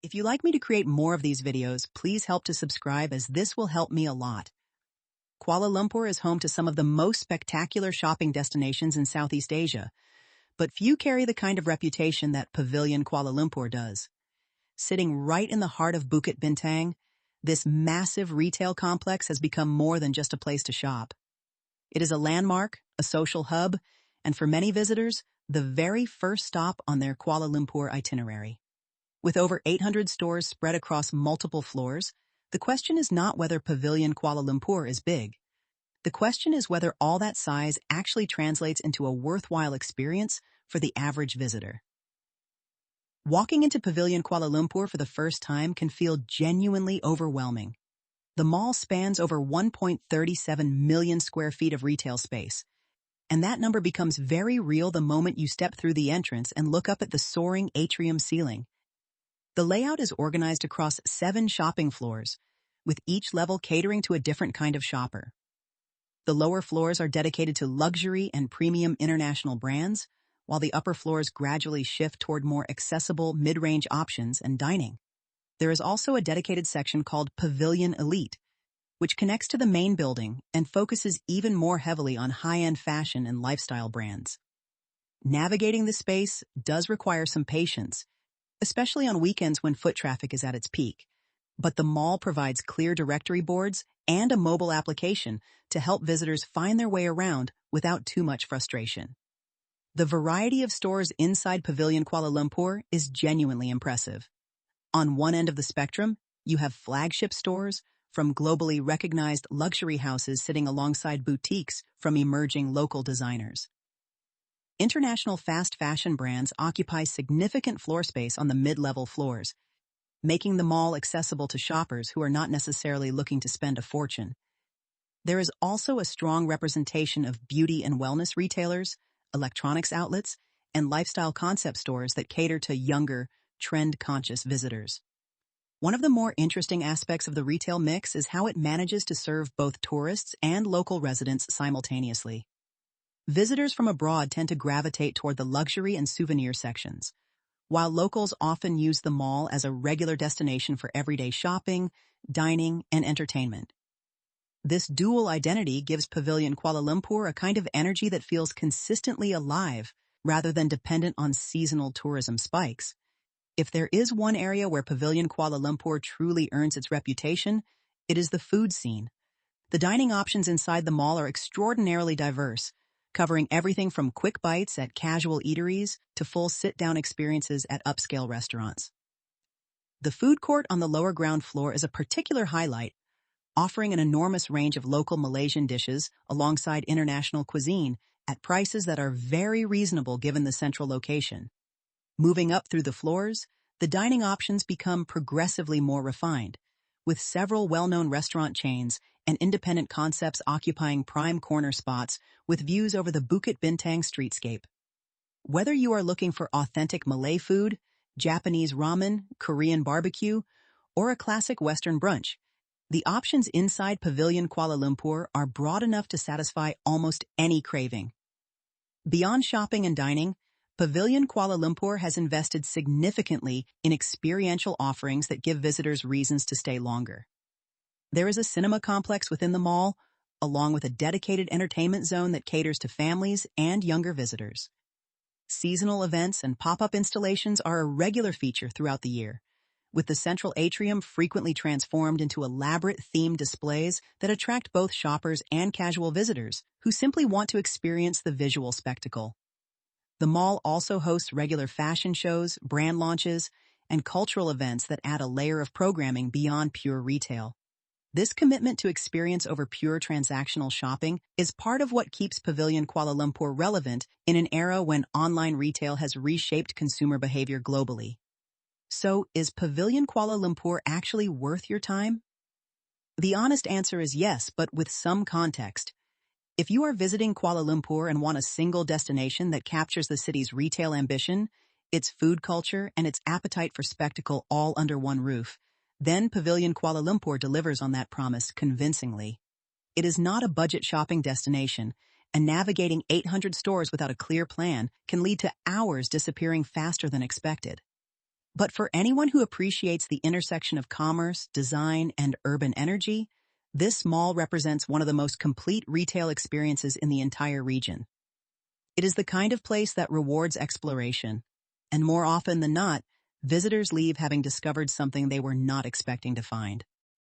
If you'd like me to create more of these videos, please help to subscribe as this will help me a lot. Kuala Lumpur is home to some of the most spectacular shopping destinations in Southeast Asia, but few carry the kind of reputation that Pavilion Kuala Lumpur does. Sitting right in the heart of Bukit Bintang, this massive retail complex has become more than just a place to shop. It is a landmark, a social hub, and for many visitors, the very first stop on their Kuala Lumpur itinerary. With over 800 stores spread across multiple floors, the question is not whether Pavilion Kuala Lumpur is big. The question is whether all that size actually translates into a worthwhile experience for the average visitor. Walking into Pavilion Kuala Lumpur for the first time can feel genuinely overwhelming. The mall spans over 1.37 million square feet of retail space, and that number becomes very real the moment you step through the entrance and look up at the soaring atrium ceiling. The layout is organized across 7 shopping floors, with each level catering to a different kind of shopper. The lower floors are dedicated to luxury and premium international brands, while the upper floors gradually shift toward more accessible mid-range options and dining. There is also a dedicated section called Pavilion Elite, which connects to the main building and focuses even more heavily on high-end fashion and lifestyle brands. Navigating the space does require some patience, especially on weekends when foot traffic is at its peak, but the mall provides clear directory boards and a mobile application to help visitors find their way around without too much frustration. The variety of stores inside Pavilion Kuala Lumpur is genuinely impressive. On one end of the spectrum, you have flagship stores from globally recognized luxury houses sitting alongside boutiques from emerging local designers. International fast fashion brands occupy significant floor space on the mid-level floors, making the mall accessible to shoppers who are not necessarily looking to spend a fortune. There is also a strong representation of beauty and wellness retailers, electronics outlets, and lifestyle concept stores that cater to younger, trend-conscious visitors. One of the more interesting aspects of the retail mix is how it manages to serve both tourists and local residents simultaneously. Visitors from abroad tend to gravitate toward the luxury and souvenir sections, while locals often use the mall as a regular destination for everyday shopping, dining, and entertainment. This dual identity gives Pavilion Kuala Lumpur a kind of energy that feels consistently alive rather than dependent on seasonal tourism spikes. If there is one area where Pavilion Kuala Lumpur truly earns its reputation, it is the food scene. The dining options inside the mall are extraordinarily diverse, covering everything from quick bites at casual eateries to full sit-down experiences at upscale restaurants. The food court on the lower ground floor is a particular highlight, offering an enormous range of local Malaysian dishes alongside international cuisine at prices that are very reasonable given the central location. Moving up through the floors, the dining options become progressively more refined, with several well-known restaurant chains and independent concepts occupying prime corner spots with views over the Bukit Bintang streetscape. Whether you are looking for authentic Malay food, Japanese ramen, Korean barbecue, or a classic Western brunch, the options inside Pavilion Kuala Lumpur are broad enough to satisfy almost any craving. Beyond shopping and dining, Pavilion Kuala Lumpur has invested significantly in experiential offerings that give visitors reasons to stay longer. There is a cinema complex within the mall, along with a dedicated entertainment zone that caters to families and younger visitors. Seasonal events and pop-up installations are a regular feature throughout the year, with the central atrium frequently transformed into elaborate themed displays that attract both shoppers and casual visitors who simply want to experience the visual spectacle. The mall also hosts regular fashion shows, brand launches, and cultural events that add a layer of programming beyond pure retail. This commitment to experience over pure transactional shopping is part of what keeps Pavilion Kuala Lumpur relevant in an era when online retail has reshaped consumer behavior globally. So, is Pavilion Kuala Lumpur actually worth your time? The honest answer is yes, but with some context. If you are visiting Kuala Lumpur and want a single destination that captures the city's retail ambition, its food culture, and its appetite for spectacle all under one roof, then Pavilion Kuala Lumpur delivers on that promise convincingly. It is not a budget shopping destination, and navigating 800 stores without a clear plan can lead to hours disappearing faster than expected. But for anyone who appreciates the intersection of commerce, design, and urban energy, this mall represents one of the most complete retail experiences in the entire region. It is the kind of place that rewards exploration, and more often than not, visitors leave having discovered something they were not expecting to find.